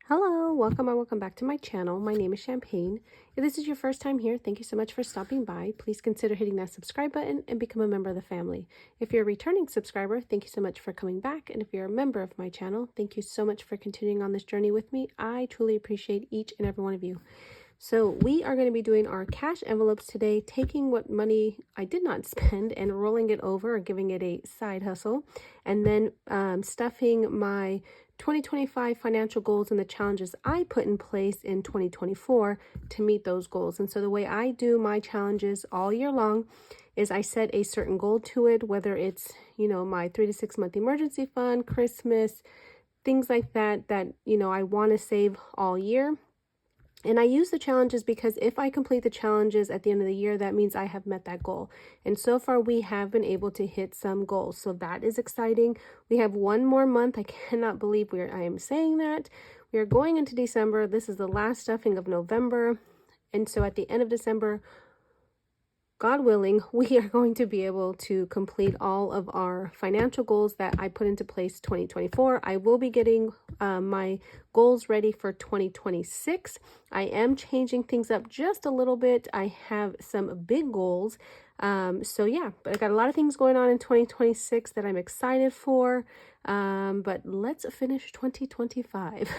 Hello, welcome or welcome back to my channel. My name is Champagne. If this is your first time here, thank you so much for stopping by. Please consider hitting that subscribe button and become a member of the family. If you're a returning subscriber, thank you so much for coming back. And if you're a member of my channel, thank you so much for continuing on this journey with me. I truly appreciate each and every one of you. So we are going to be doing our cash envelopes today, taking what money I did not spend and rolling it over or giving it a side hustle, and then stuffing my 2025 financial goals and the challenges I put in place in 2024 to meet those goals. And so the way I do my challenges all year long is I set a certain goal to it, whether it's, my 3 to 6 month emergency fund, Christmas, things like that, I want to save all year. And I use the challenges because if I complete the challenges at the end of the year, that means I have met that goal. And so far, we have been able to hit some goals. So that is exciting. We have one more month. I cannot believe I am saying that. We are going into December. This is the last stuffing of November. And so at the end of December, God willing, we are going to be able to complete all of our financial goals that I put into place 2024. I will be getting my goals ready for 2026. I am changing things up just a little bit. I have some big goals. So yeah, but I got a lot of things going on in 2026 that I'm excited for. But let's finish 2025.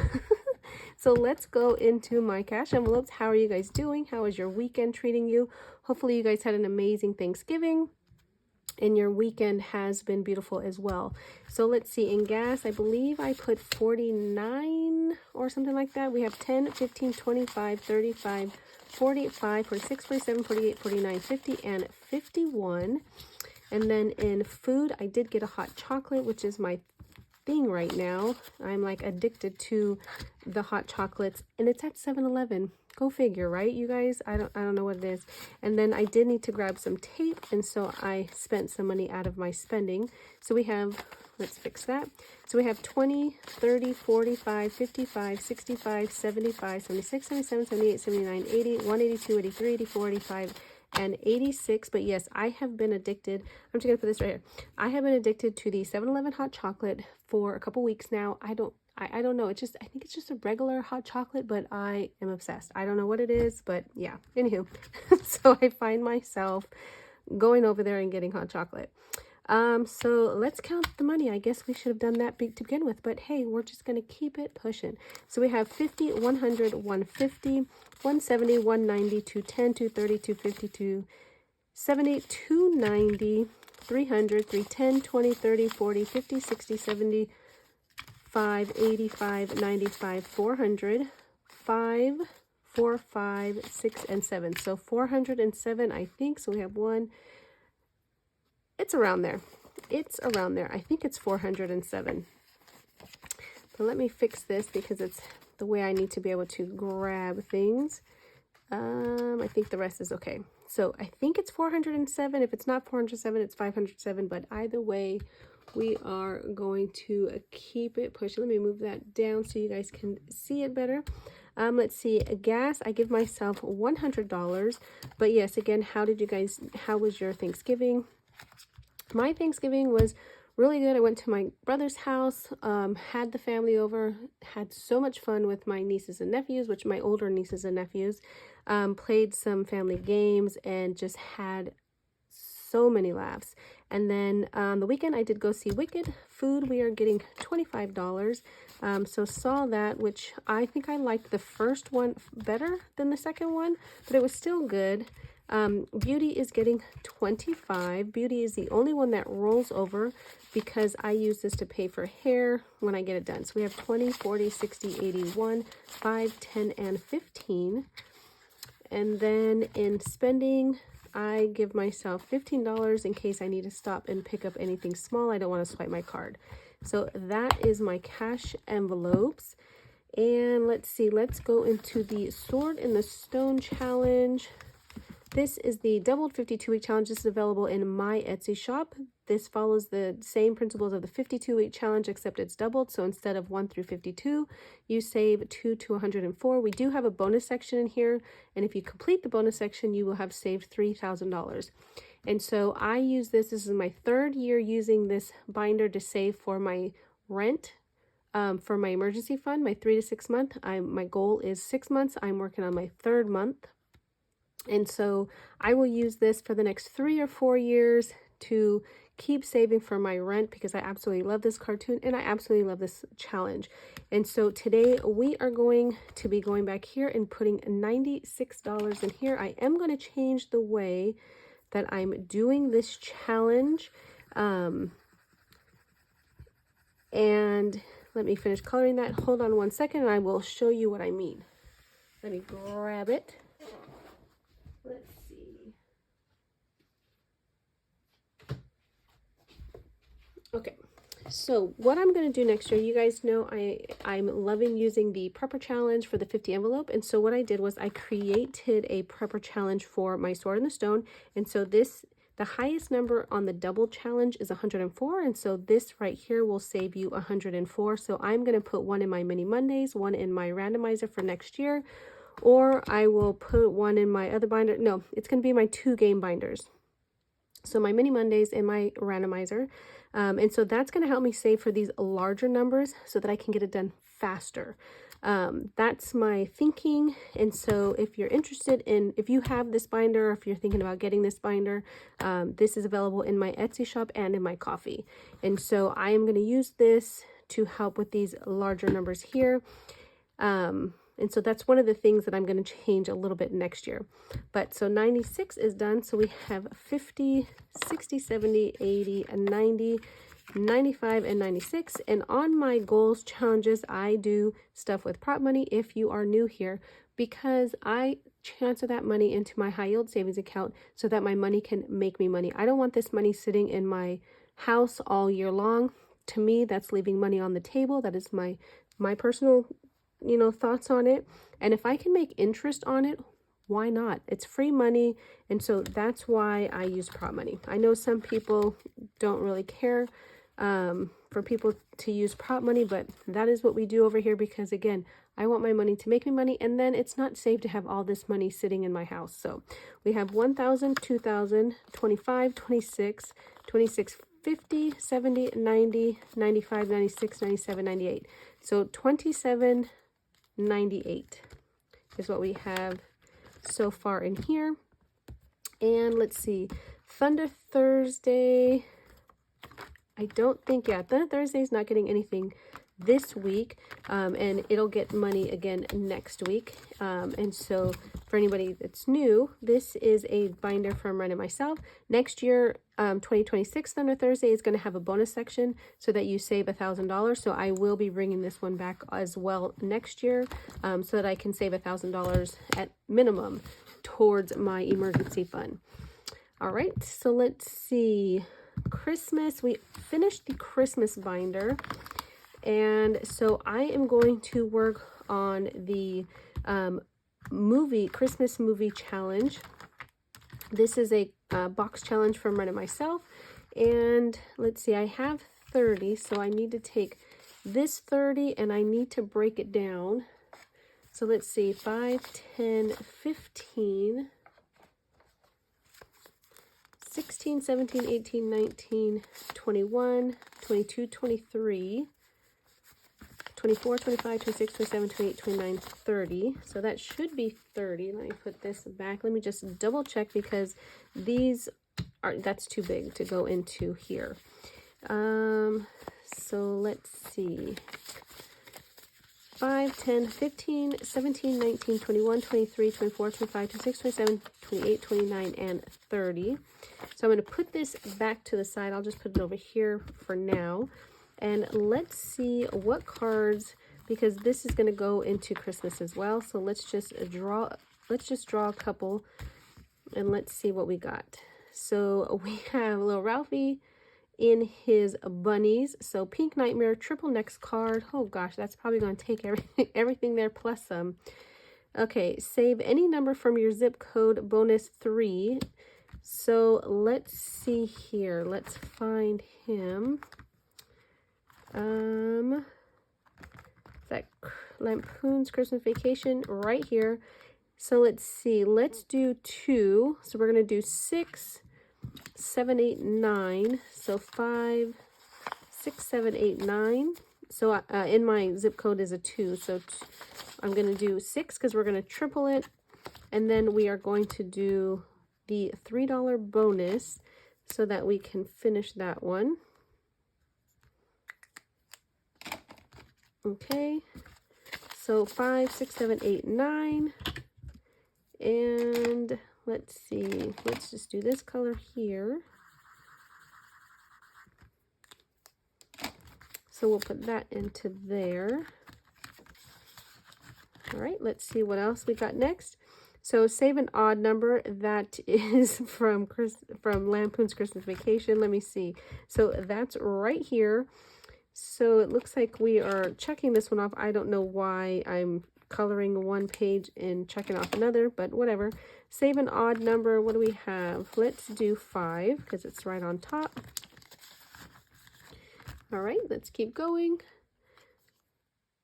So let's go into my cash envelopes. How are you guys doing? How is your weekend treating you? Hopefully you guys had an amazing Thanksgiving and your weekend has been beautiful as well. So let's see, in gas, I believe I put 49 or something like that. We have 10, 15, 25, 35, 45, 46, 47, 48, 49, 50, and 51. And then in food, I did get a hot chocolate, which is my thing right now. I'm like addicted to the hot chocolates, and it's at 7-Eleven. Go figure, right, you guys? I don't know what it is. And then I did need to grab some tape, and so I spent some money out of my spending. So we have, let's fix that. So we have 20, 30, 45, 55, 65, 75, 76, 77, 78, 79, 80, 182, 83, 84, 85, and 86. But yes, I have been addicted. I'm just gonna put this right here. I have been addicted to the 7-Eleven hot chocolate for a couple weeks now. I don't know. I think it's just a regular hot chocolate, but I am obsessed. I don't know what it is, but yeah. Anywho, so I find myself going over there and getting hot chocolate. So let's count the money. I guess we should have done that to begin with, but hey, we're just going to keep it pushing. So we have 50, 100, 150, 170, 190, 210, 230, 250, 270, 290, 300, 310, 20, 30, 40, 50, 60, 70, 5, 85, 95, 400, 5, 4, 5, 6, and 7. So 407, I think. So we have one. It's around there. It's around there. I think it's 407. But let me fix this because it's the way I need to be able to grab things. I think the rest is okay. So I think it's 407. If it's not 407, it's 507. But either way, we are going to keep it pushing. Let me move that down so you guys can see it better. Let's see, gas, I give myself $100. But yes, again, how was your Thanksgiving? My Thanksgiving was really good. I went to my brother's house, had the family over, had so much fun with my nieces and nephews, which my older nieces and nephews, played some family games and just had so many laughs. And then on the weekend, I did go see Wicked. Food, we are getting $25. So saw that, which I think I liked the first one better than the second one, but it was still good. Beauty is getting 25. Beauty is the only one that rolls over because I use this to pay for hair when I get it done. So we have 20, 40, 60, 81, 5, 10, and 15. And then in spending, I give myself $15 in case I need to stop and pick up anything small. I don't want to swipe my card. So that is my cash envelopes. And let's see, let's go into the Sword in the Stone challenge. This is the doubled 52-week challenge. This is available in my Etsy shop. This follows the same principles of the 52-week challenge, except it's doubled. So instead of 1 through 52, you save 2 to 104. We do have a bonus section in here. And if you complete the bonus section, you will have saved $3,000. And so I use this. This is my third year using this binder to save for my rent for my emergency fund, my 3 to 6 month. My goal is 6 months. I'm working on my 3rd month. And so I will use this for the next 3 or 4 years to keep saving for my rent, because I absolutely love this cartoon and I absolutely love this challenge. And so today we are going to be going back here and putting $96 in here. I am going to change the way that I'm doing this challenge. And let me finish coloring that. Hold on one second and I will show you what I mean. Let me grab it. Let's see. Okay, so what I'm going to do next year, you guys know I'm loving using the prepper challenge for the 50 envelope. And so what I did was I created a prepper challenge for my Sword in the Stone. And so the highest number on the double challenge is 104. And so this right here will save you 104. So I'm going to put one in my mini Mondays, one in my randomizer for next year, or I will put one in my other binder. No, it's going to be my 2 game binders. So my mini Mondays and my randomizer. And so that's going to help me save for these larger numbers so that I can get it done faster. That's my thinking. And so if you're interested in, if you have this binder, or if you're thinking about getting this binder, this is available in my Etsy shop and in my coffee. And so I am going to use this to help with these larger numbers here. And so that's one of the things that I'm going to change a little bit next year. But so 96 is done. So we have 50, 60, 70, 80, and 90, 95, and 96. And on my goals challenges, I do stuff with prop money if you are new here, because I transfer that money into my high yield savings account so that my money can make me money. I don't want this money sitting in my house all year long. To me, that's leaving money on the table. That is my personal thoughts on it. And if I can make interest on it, why not? It's free money. And so that's why I use prop money. I know some people don't really care for people to use prop money, but that is what we do over here, because again, I want my money to make me money, and then it's not safe to have all this money sitting in my house. So we have 1,000, 2,000, 25, 26, 26, 50, 70, 90, 95, 96, 97, 98. So 27, 98 is what we have so far in here. And let's see, Thunder Thursday, I don't think, yeah, Thunder Thursday is not getting anything this week, and it'll get money again next week. And so for anybody that's new, this is a binder from Wren and myself. Next year, 2026 Thunder Thursday is going to have a bonus section so that you save $1,000. So I will be bringing this one back as well next year, so that I can save $1,000 at minimum towards my emergency fund. All right, so let's see. Christmas, we finished the Christmas binder. And so I am going to work on the Christmas movie challenge. This is a box challenge from Wren and myself. And let's see, I have 30, so I need to take this 30 and I need to break it down. So let's see, 5, 10, 15, 16, 17, 18, 19, 21, 22, 23, 24, 25, 26, 27, 28, 29, 30. So that should be 30. Let me put this back. Let me just double check, because that's too big to go into here. So let's see. 5, 10, 15, 17, 19, 21, 23, 24, 25, 26, 27, 28, 29, and 30. So I'm going to put this back to the side. I'll just put it over here for now. And let's see what cards, because this is going to go into Christmas as well. So let's just draw a couple and let's see what we got. So we have little Ralphie in his bunnies. So Pink Nightmare, triple next card. Oh gosh, that's probably going to take everything there plus some. Okay, save any number from your zip code, bonus 3. So let's see here. Let's find him. That Lampoon's Christmas Vacation right here. So let's see, let's do 2. So we're going to do 6, 7, 8, 9. So 5, 6, 7, 8, 9. So in my zip code is a 2. So I'm going to do 6 because we're going to triple it. And then we are going to do the $3 bonus so that we can finish that one. Okay. So 5, 6, 7, 8, 9. And let's see. Let's just do this color here. So we'll put that into there. All right, let's see what else we got next. So save an odd number. That is from Lampoon's Christmas Vacation. Let me see. So that's right here. So it looks like we are checking this one off. I don't know why I'm coloring one page and checking off another, but whatever. Save an odd number. What do we have? Let's do 5 because it's right on top. All right, let's keep going.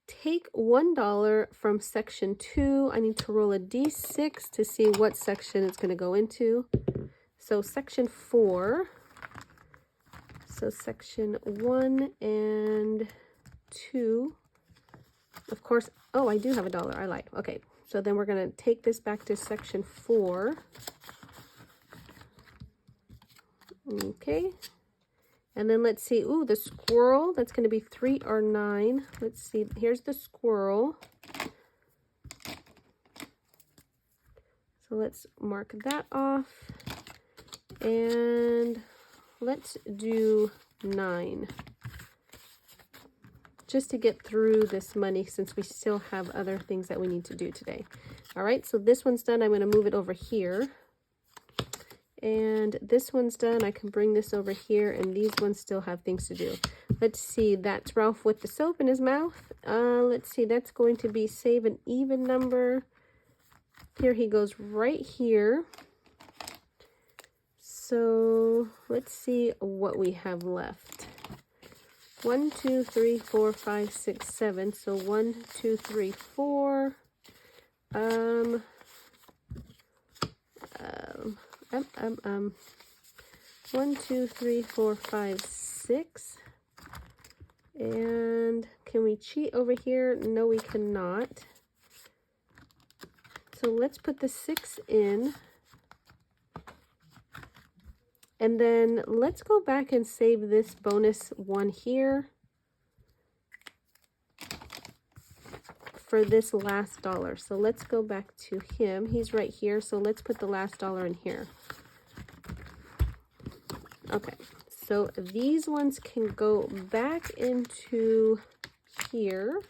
Take $1 from section 2. I need to roll a d6 to see what section it's going to go into. So section 4. So section 1 and 2. Of course, oh, I do have $1. I lied. Okay, so then we're going to take this back to section 4. Okay. And then let's see, ooh, the squirrel, that's going to be 3 or 9. Let's see, here's the squirrel. So let's mark that off. And let's do 9. Just to get through this money since we still have other things that we need to do today. All right, so this one's done. I'm going to move it over here. And this one's done. I can bring this over here, and these ones still have things to do. Let's see, that's Ralph with the soap in his mouth. Let's see, that's going to be save an even number. Here he goes right here. So let's see what we have left. 1, 2, 3, 4, 5, 6, 7. So 1, 2, 3, 4. 1, 2, 3, 4, 5, 6. And can we cheat over here? No, we cannot. So let's put the 6 in. And then let's go back and save this bonus one here for this last $1. So let's go back to him. He's right here. So let's put the last $1 in here. Okay, so these ones can go back into here.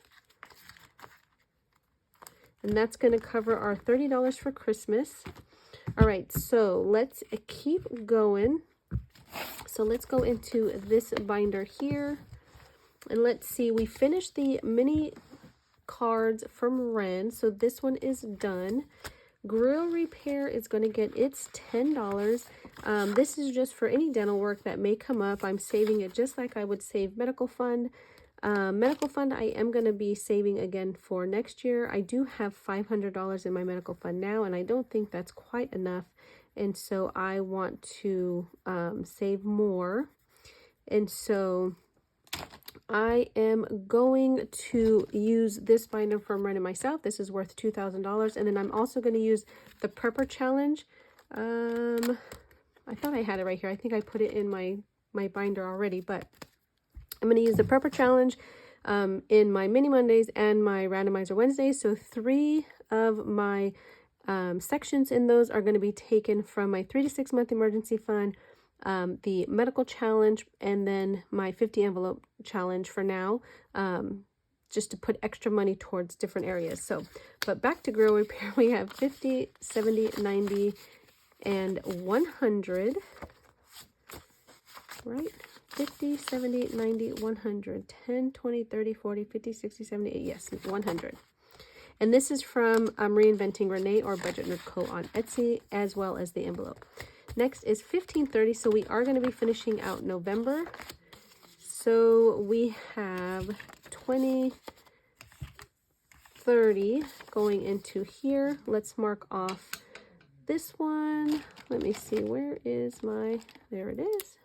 And that's going to cover our $30 for Christmas. All right, so let's keep going. So let's go into this binder here. And let's see, we finished the mini cards from Wren. So this one is done. Grill repair is going to get its $10. This is just for any dental work that may come up. I'm saving it just like I would save medical fund. Medical fund I am going to be saving again for next year. I do have $500 in my medical fund now, and I don't think that's quite enough. And so I want to save more. And so I am going to use this binder from Wren myself. This is worth $2,000. And then I'm also going to use the Prepper Challenge. I thought I had it right here. I think I put it in my binder already, but I'm going to use the Prepper Challenge in my Mini Mondays and my Randomizer Wednesdays. So 3 of my sections in those are going to be taken from my 3 to 6 month emergency fund, the medical challenge, and then my 50 envelope challenge for now, just to put extra money towards different areas. So, but back to grill repair, we have 50, 70, 90, and 100, right? 50, 70, 90, 100, 10, 20, 30, 40, 50, 60, 70, 80, yes, 100. And this is from Reinventing Renee or Budget Nerd Co. on Etsy, as well as the envelope. Next is 1530, so we are going to be finishing out November. So we have 20, 30 going into here. Let's mark off this one. Let me see, where is my, there it is.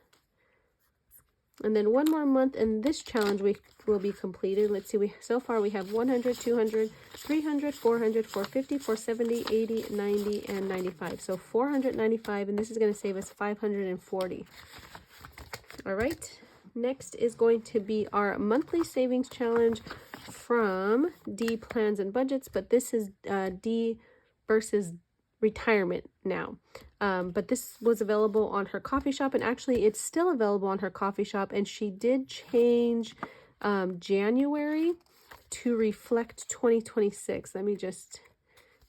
And then one more month and this challenge will be completed. Let's see, so far we have 100, 200, 300, 400, 450, 470, 80, 90, and 95. So 495, and this is going to save us 540. All right, next is going to be our monthly savings challenge from D Plans and Budgets, but this is D versus retirement now. But this was available on her coffee shop, and actually it's still available on her coffee shop, and she did change January to reflect 2026. Let me just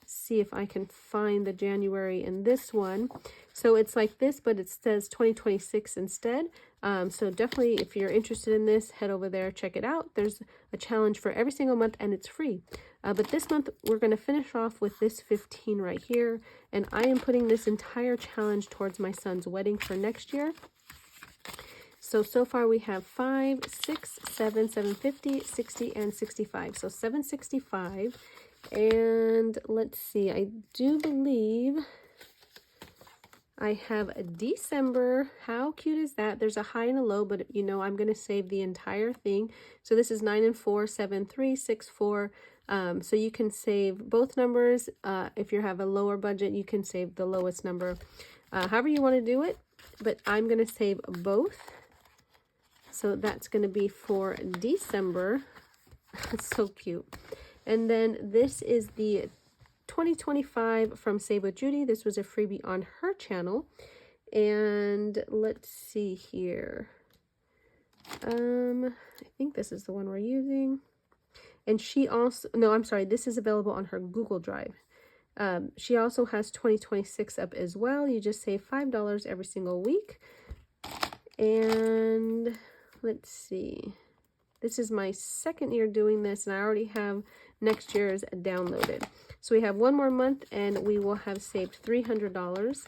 see if I can find the January in this one. So it's like this, but it says 2026 instead. So definitely, if you're interested in this, head over there, check it out. There's a challenge for every single month, and it's free. But this month, we're going to finish off with this 15 right here. And I am putting this entire challenge towards my son's wedding for next year. So far we have 5, 6, 7, 750, 60, and 65. So 765. And let's see, I do believe I have a December. How cute is that? There's a high and a low, but you know, I'm going to save the entire thing. So this is 9 and 4, 7, 3, 6, 4. So you can save both numbers. If you have a lower budget, you can save the lowest number. However you want to do it, but I'm going to save both. So that's going to be for December. It's so cute. And then this is the 2025 from Save with Judy. This was a freebie on her channel. And let's see here. I think this is the one we're using. And she also, no, I'm sorry, this is available on her Google Drive. She also has 2026 up as well. You just save $5 every single week. And let's see. This is my second year doing this, and I already have next year's downloaded. So we have one more month, and we will have saved $300.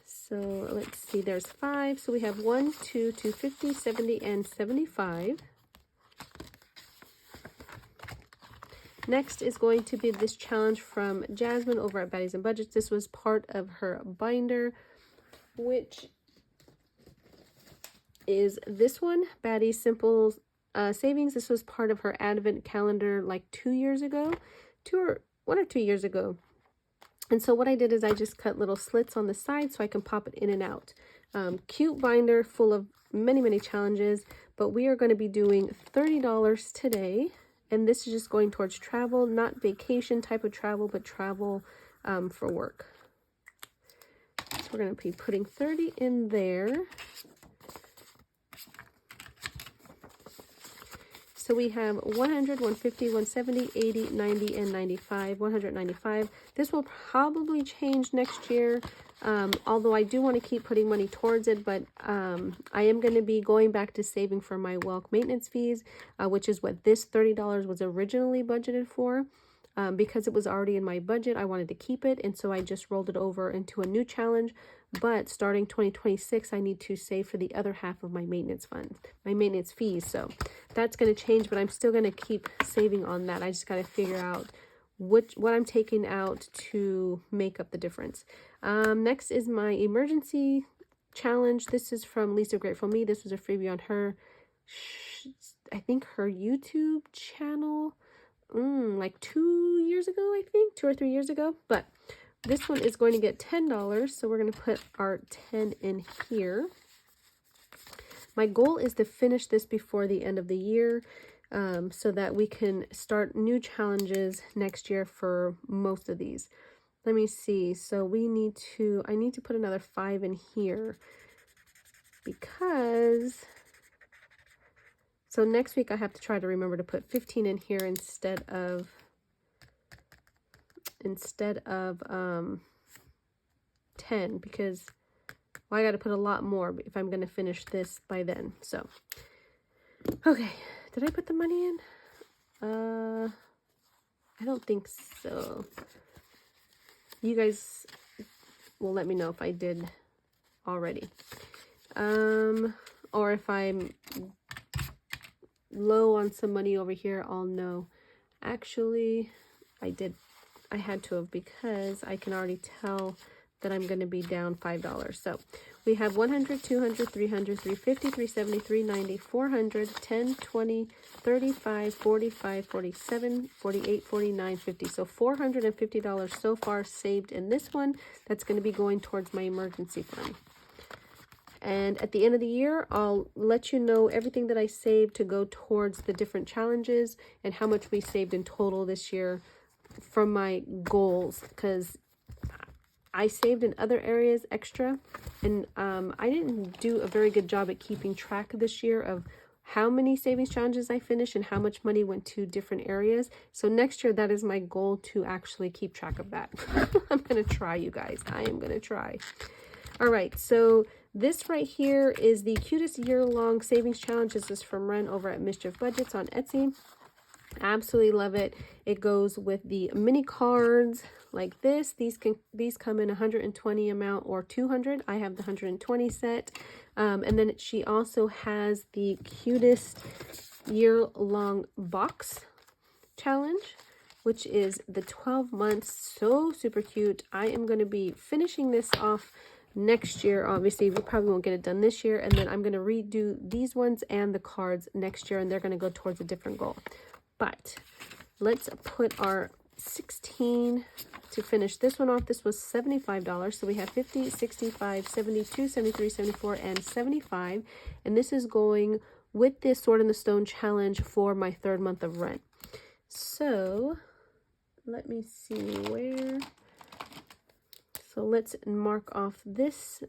So let's see, there's 5. So we have 1, 2, 250, 70, and 75. Next is going to be this challenge from Jasmine over at Baddies and Budgets. This was part of her binder, which is this one, Baddies Simple Savings. This was part of her advent calendar like 2 years ago, 1 or 2 years ago. And so what I did is I just cut little slits on the side so I can pop it in and out. Cute binder full of many, many challenges, but we are going to be doing $30 today. And this is just going towards travel, not vacation type of travel, but travel for work. So we're going to be putting 30 in there. So we have 100, 150, 170, 80, 90, and 95, 195. This will probably change next year, although I do want to keep putting money towards it, but I am going to be going back to saving for my Welk maintenance fees, which is what this $30 was originally budgeted for. Because it was already in my budget, I wanted to keep it, and so I just rolled it over into a new challenge. But starting 2026, I need to save for the other half of my maintenance funds, my maintenance fees. So that's going to change, but I'm still going to keep saving on that. I just got to figure out what I'm taking out to make up the difference. Next is my emergency challenge. This is from Lisa Grateful Me. This was a freebie on her, I think her YouTube channel. Like 2 years ago, I think 2 or 3 years ago. But this one is going to get $10, so we're going to put our 10 in here. My goal is to finish this before the end of the year, so that we can start new challenges next year for most of these. Let me see. So I need to put another 5 in here because so next week I have to try to remember to put 15 in here instead of 10, because I got to put a lot more if I'm going to finish this by then. So, okay. Did I put the money in? I don't think so. You guys will let me know if I did already. Or if I'm low on some money over here, I'll know. Actually, I had to have, because I can already tell that I'm going to be down $5. So We have 100, 200, 300, 350, 370, 390, 400, 10, 20, 35, 45, 47, 48, 49, 50. So $450 so far saved in this one. That's going to be going towards my emergency fund. And at the end of the year, I'll let you know everything that I saved to go towards the different challenges and how much we saved in total this year from my goals, because I saved in other areas extra, and I didn't do a very good job at keeping track this year of how many savings challenges I finished and how much money went to different areas. So next year, that is my goal, to actually keep track of that. I'm going to try, you guys. I am going to try. All right, so this right here is the cutest year-long savings challenge. This is from Wren over at Mischief Budgets on Etsy. Absolutely love it. It goes with the mini cards like this. These come in 120 amount or 200. I have the 120 set. And then she also has the cutest year-long box challenge, which is the 12 months. So super cute. I am going to be finishing this off next year. Obviously, we probably won't get it done this year, and then I'm going to redo these ones and the cards next year, and they're going to go towards a different goal. But let's put our 16 to finish this one off. This was $75, so we have 50, 65, 72, 73, 74, and 75, and this is going with this Sword in the Stone challenge for my third month of rent. So let me see where. So let's mark off this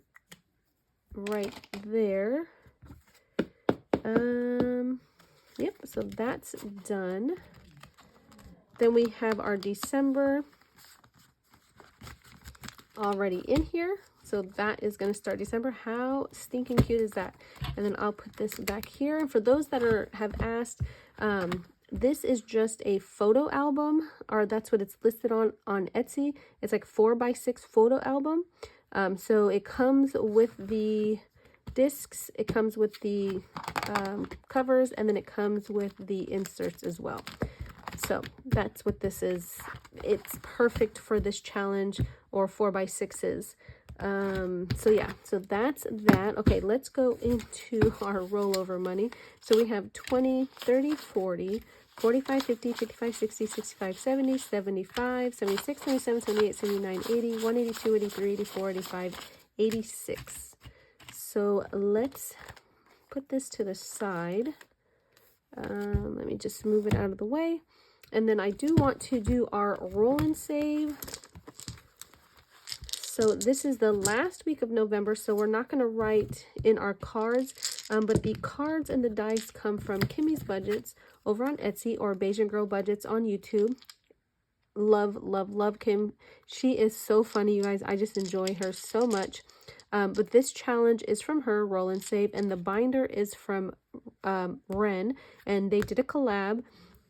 right there. Yep, so that's done. Then we have our December already in here. So that is going to start December. How stinking cute is that? And then I'll put this back here. And for those that have asked, this is just a photo album, or that's what it's listed on Etsy. It's like 4x6 photo album. So it comes with the discs, it comes with the covers, and then it comes with the inserts as well. So that's what this is. It's perfect for this challenge or 4x6s. So yeah, so that's that. Okay, let's go into our rollover money. So we have 20, 30, 40, 45, 50, 55, 60, 65, 70, 75, 76, 77, 78, 79, 80, 182, 83, 84, 85, 86. So let's put this to the side. Let me just move it out of the way. And then I do want to do our roll and save. So this is the last week of November, so we're not going to write in our cards, but the cards and the dice come from Kimmy's Budgets over on Etsy, or Bayesian Girl Budgets on YouTube. Love, love, love Kim. She is so funny, you guys. I just enjoy her so much. But this challenge is from her, Roll and Save, and the binder is from Wren, and they did a collab.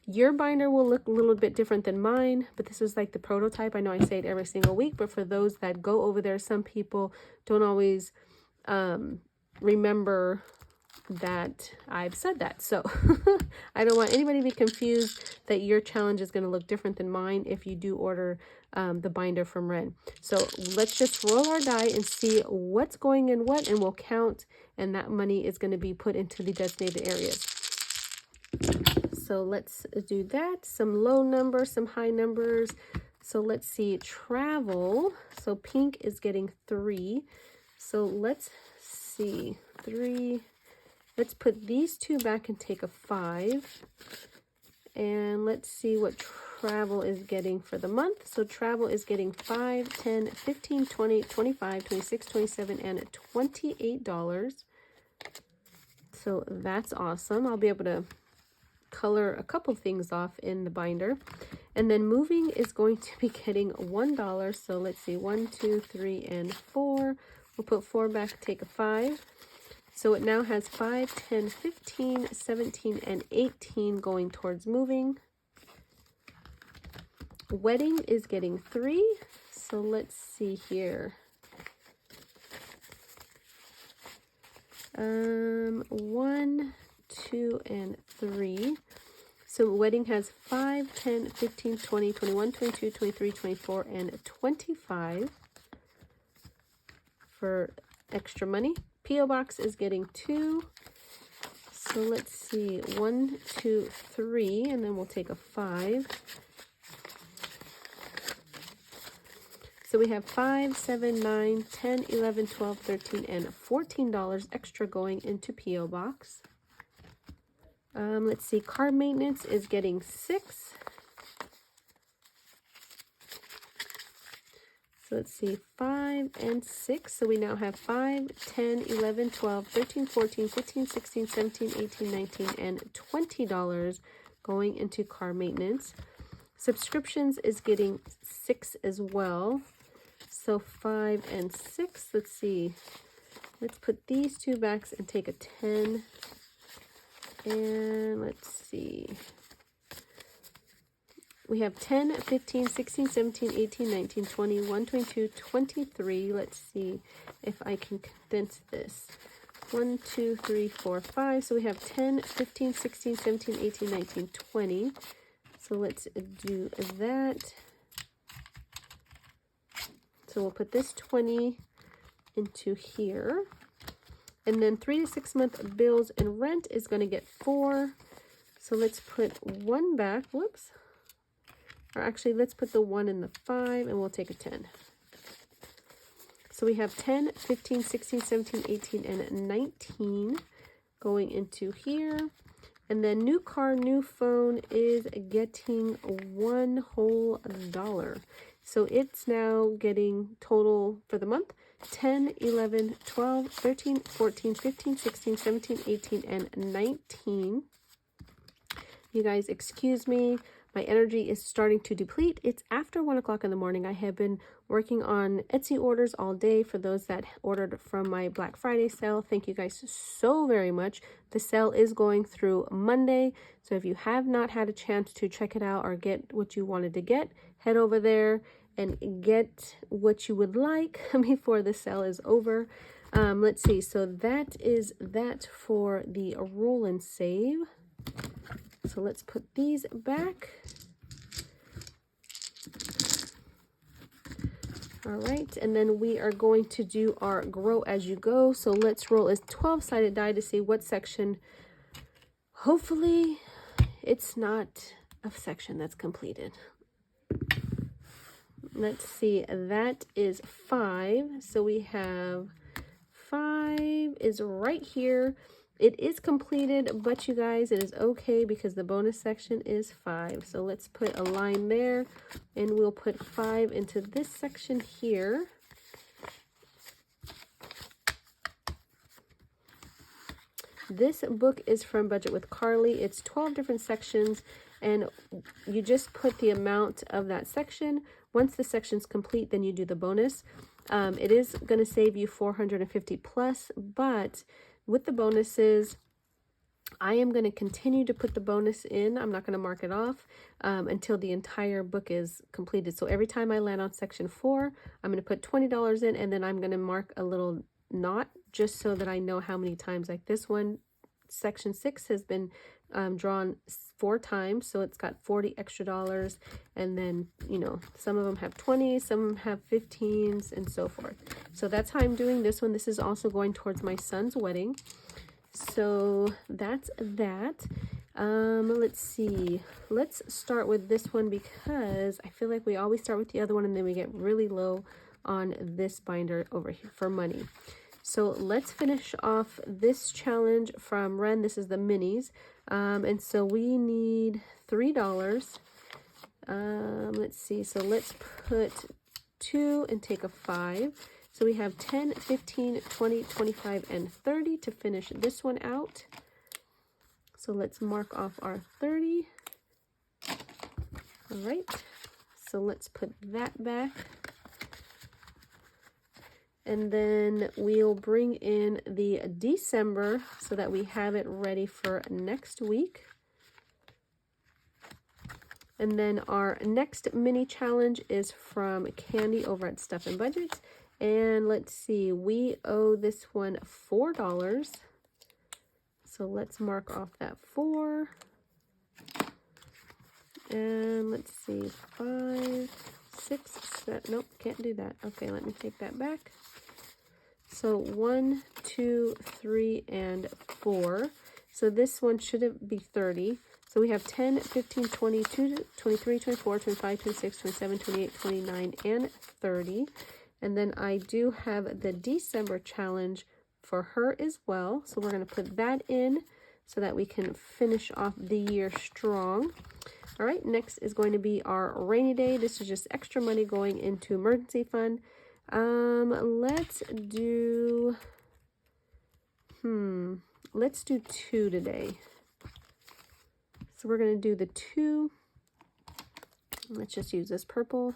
Your binder will look a little bit different than mine, but this is like the prototype. I know I say it every single week, but for those that go over there, some people don't always remember that I've said that. So I don't want anybody to be confused that your challenge is going to look different than mine if you do order the binder from Wren. So let's just roll our die and see what's going in what, and we'll count, and that money is going to be put into the designated areas. So let's do that. Some low numbers, some high numbers. So let's see, travel. So pink is getting 3. So let's see, 3. Let's put these two back and take a 5. And let's see what travel is getting for the month. So travel is getting 5, 10, 15, 20, 25, 26, 27, and $28. So that's awesome. I'll be able to color a couple things off in the binder. And then moving is going to be getting $1. So let's see, 1, 2, 3, and 4. We'll put 4 back, take a 5. So it now has 5, 10, 15, 17, and 18 going towards moving. Wedding is getting 3. So let's see here. 1, 2, and 3. So wedding has 5, 10, 15, 20, 21, 22, 23, 24, and 25 for extra money. P.O. Box is getting 2. So let's see, 1, 2, 3, and then we'll take a 5. So we have 5, 7, 9, 10, 11, 12, 13, and $14 extra going into P.O. Box. Let's see, car maintenance is getting 6. So let's see, 5 and 6. So we now have 5, 10, 11, 12, 13, 14, 15, 16, 17, 18, 19, and $20 going into car maintenance. Subscriptions is getting 6 as well. So 5 and 6. Let's see. Let's put these two back and take a 10. And let's see. We have 10, 15, 16, 17, 18, 19, 20, 1, 22, 23. Let's see if I can condense this. 1, 2, 3, 4, 5. So we have 10, 15, 16, 17, 18, 19, 20. So let's do that. So we'll put this 20 into here. And then 3 to 6 month bills and rent is going to get 4. So let's put 1 back. Whoops. Or actually, let's put the 1 in the 5 and we'll take a 10. So we have 10, 15, 16, 17, 18, and 19 going into here. And then new car, new phone is getting $1 whole dollar. So it's now getting total for the month 10, 11, 12, 13, 14, 15, 16, 17, 18, and 19. You guys, excuse me. My energy is starting to deplete. It's after 1 o'clock in the morning. I have been working on Etsy orders all day for those that ordered from my Black Friday sale. Thank you guys so very much. The sale is going through Monday. So if you have not had a chance to check it out or get what you wanted to get, head over there and get what you would like before the sale is over. Let's see. So that is that for the roll and save. So let's put these back. All right, and then we are going to do our grow as you go. So let's roll a 12-sided die to see what section. Hopefully it's not a section that's completed. Let's see, that is 5. So we have 5 is right here. It is completed, but you guys, it is okay because the bonus section is 5. So let's put a line there and we'll put 5 into this section here. This book is from Budget with Carly. It's 12 different sections and you just put the amount of that section. Once the section's complete, then you do the bonus. It is going to save you $450 plus, but with the bonuses, I am going to continue to put the bonus in. I'm not going to mark it off until the entire book is completed. So every time I land on section 4, I'm going to put $20 in and then I'm going to mark a little knot just so that I know how many times. Like this one, section 6 has been drawn 4 times, so it's got $40 extra. And then, you know, some of them have 20, some of them have 15s, and so forth. So that's how I'm doing this one. This is also going towards my son's wedding. So that's that. Let's see. Let's start with this one because I feel like we always start with the other one and then we get really low on this binder over here for money. So let's finish off this challenge from Wren. This is the minis. And so we need $3. Let's see. So let's put 2 and take a 5. So we have 10, 15, 20, 25, and 30 to finish this one out. So let's mark off our 30. All right. So let's put that back. And then we'll bring in the December so that we have it ready for next week. And then our next mini challenge is from Candy over at Stuff and Budgets. And let's see, we owe this one $4. So let's mark off that 4. And let's see, 5, 6, 7, nope, can't do that. Okay, let me take that back. So 1, 2, 3, and 4. So this one shouldn't be 30. So we have 10, 15, 22, 23, 24, 25, 26, 27, 28, 29, and 30. And then I do have the December challenge for her as well. So we're going to put that in so that we can finish off the year strong. All right, next is going to be our rainy day. This is just extra money going into emergency fund. Let's do 2 today. So we're going to do the 2. Let's just use this purple.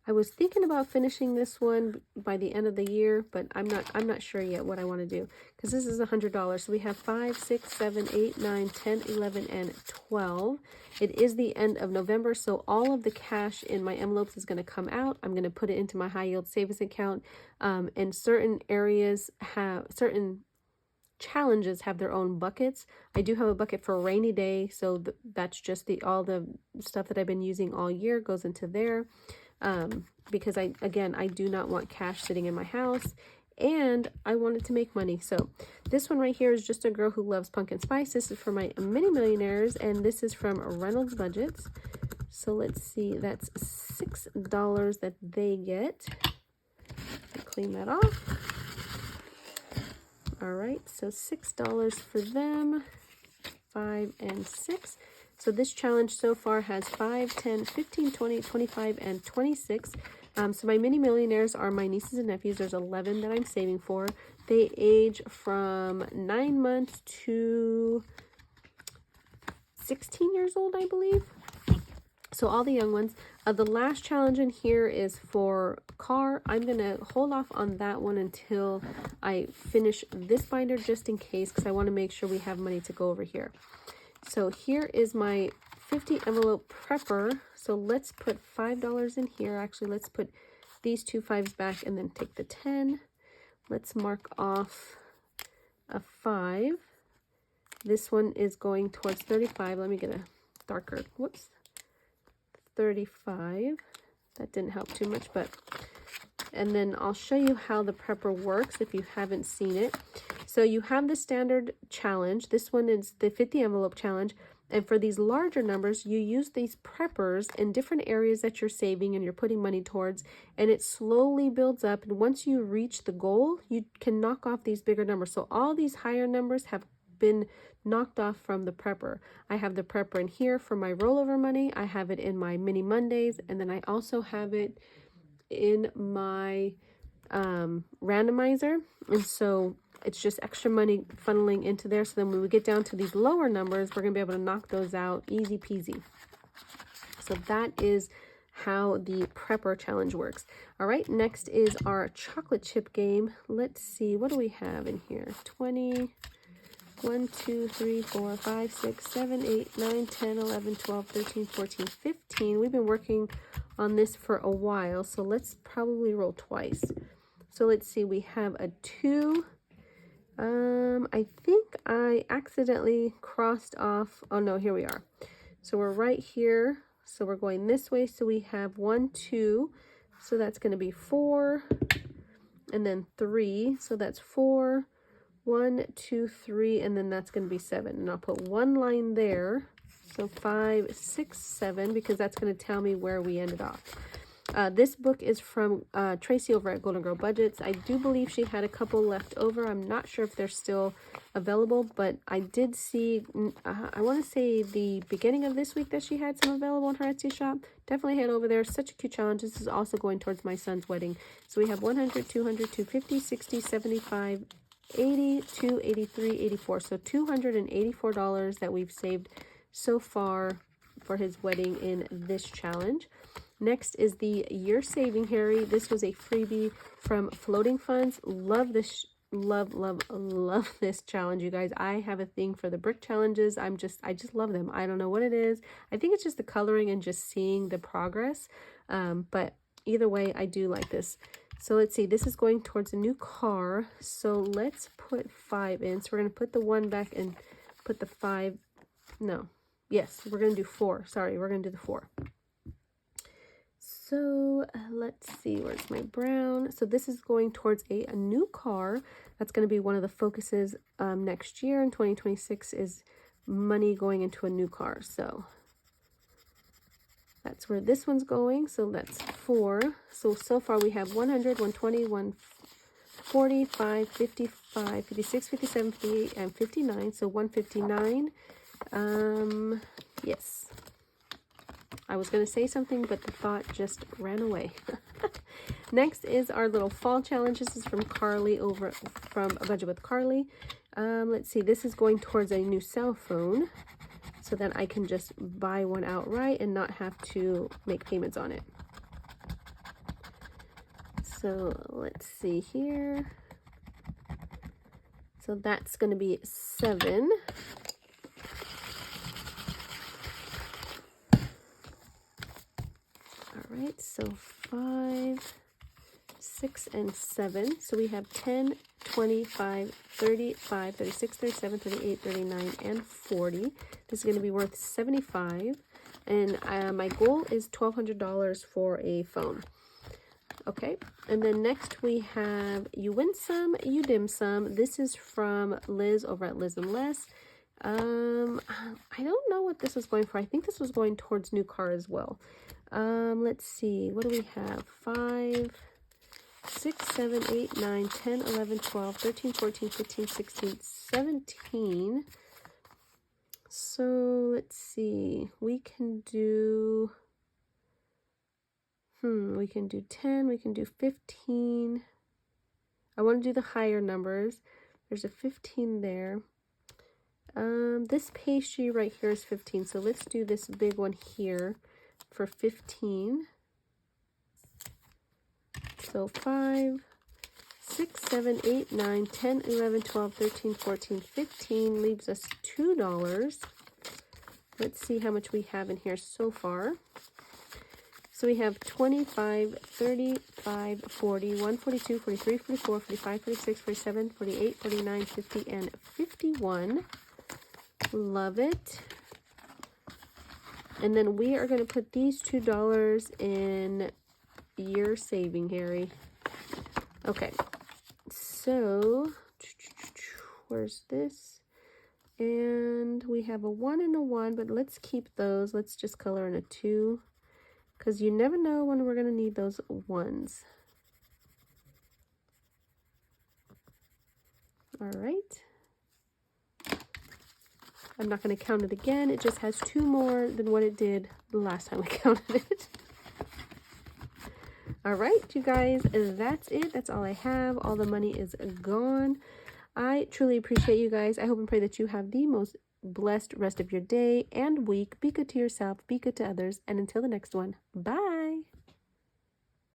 I was thinking about finishing this one by the end of the year, but I'm not sure yet what I want to do, because this is $100. So we have 5, 6, 7, 8, 9, 10, 11, and 12. It is the end of November, so all of the cash in my envelopes is going to come out. I'm going to put it into my high yield savings account. And certain challenges have their own buckets. I do have a bucket for a rainy day, so that's just all the stuff that I've been using all year goes into there. Because I do not want cash sitting in my house, and I wanted to make money. So this one right here is just a girl who loves pumpkin spice. This is for my mini millionaires, and this is from Reynolds Budgets. So let's see, that's $6 that they get. Clean that off. All right, so $6 for them, 5 and 6. So this challenge so far has 5, 10, 15, 20, 25, and 26. So my mini millionaires are my nieces and nephews. There's 11 that I'm saving for. They age from 9 months to 16 years old, I believe. So all the young ones. The last challenge in here is for car. I'm going to hold off on that one until I finish this binder, just in case, because I want to make sure we have money to go over here. So here is my 50 envelope prepper. So let's put $5 in here. Actually, let's put these 2 5s back and then take the 10. Let's mark off a 5. This one is going towards 35. Let me get a darker, 35. That didn't help too much, and then I'll show you how the prepper works if you haven't seen it. So you have the standard challenge. This one is the 50 envelope challenge. And for these larger numbers, you use these preppers in different areas that you're saving and you're putting money towards, and it slowly builds up. And once you reach the goal, you can knock off these bigger numbers. So all these higher numbers have been knocked off from the prepper. I have the prepper in here for my rollover money. I have it in my mini Mondays, and then I also have it in my randomizer. And so it's just extra money funneling into there. So then when we get down to these lower numbers, we're going to be able to knock those out easy peasy. So that is how the prepper challenge works. All right, next is our chocolate chip game. Let's see, what do we have in here? 20, 1, 2, 3, 4, 5, 6, 7, 8, 9, 10, 11, 12, 13, 14, 15. We've been working on this for a while, so let's probably roll twice. So let's see, we have a 2. I think I accidentally crossed off. Oh no, here we are. So we're right here. So we're going this way. So we have 1, 2. So that's going to be 4. And then 3. So that's 4. 1, 2, 3. And then that's going to be 7. And I'll put 1 line there. So 5, 6, 7, because that's going to tell me where we ended off. This book is from Tracy over at Golden Girl Budgets. I do believe she had a couple left over. I'm not sure if they're still available, but I did see, I want to say the beginning of this week that she had some available in her Etsy shop. Definitely head over there. Such a cute challenge. This is also going towards my son's wedding. So we have 100, 200, 250, 60, 75, 80, 283, 84. So $284 that we've saved so far for his wedding in this challenge. Next is the You're Saving Harry. This was a freebie from Floating Funds. Love this, love this challenge, you guys. I have a thing for the brick challenges. I just love them. I don't know what it is. I think it's just the coloring and just seeing the progress. But either way, I do like this. So let's see, this is going towards a new car. So let's put 5 in. So we're going to put the 1 back and put the 5. No. Yes, we're going to do 4. Sorry, we're going to do the 4. So let's see, where's my brown? So this is going towards a new car. That's going to be one of the focuses next year in 2026 is money going into a new car. So that's where this one's going. So that's 4. So far we have 100, 120, 145, 55, 56, 57, 58, and 59. So 159. Yes. I was going to say something, but the thought just ran away. Next is our little fall challenge. This is from Carly over from A Budget with Carly. Let's see. This is going towards a new cell phone. So then I can just buy one outright and not have to make payments on it. So let's see here. So that's going to be 7. All right, so 5, 6, and 7. So we have 10, 25, 35, 36, 37, 38, 39, and 40. This is going to be worth 75. And my goal is $1,200 for a phone. Okay, and then next we have You Win Some, You Dim Some. This is from Liz over at Liz and Less. I don't know what this was going for. I think this was going towards new car as well. Let's see. What do we have? 5, 6, 7, 8, 9, 10, 11, 12, 13, 14, 15, 16, 17. So let's see. We can do... we can do 10, we can do 15. I want to do the higher numbers. There's a 15 there. This pastry right here is 15, so let's do this big one here for 15. So 5, 6, 7, 8, 9, 10, 11, 12, 13, 14, 15 leaves us $2. Let's see how much we have in here so far. So we have 25, 35, 40, 142, 43, 44, 45, 46, 47, 48, 49, 50, and 51. Love it. And then we are going to put these $2 in your saving, Harry. Okay. So, where's this? And we have a 1 and a 1, but let's keep those. Let's just color in a 2. Because you never know when we're going to need those 1s. All right. I'm not going to count it again. It just has 2 more than what it did the last time I counted it. All right, you guys, that's it. That's all I have. All the money is gone. I truly appreciate you guys. I hope and pray that you have the most blessed rest of your day and week. Be good to yourself, be good to others, and until the next one, bye.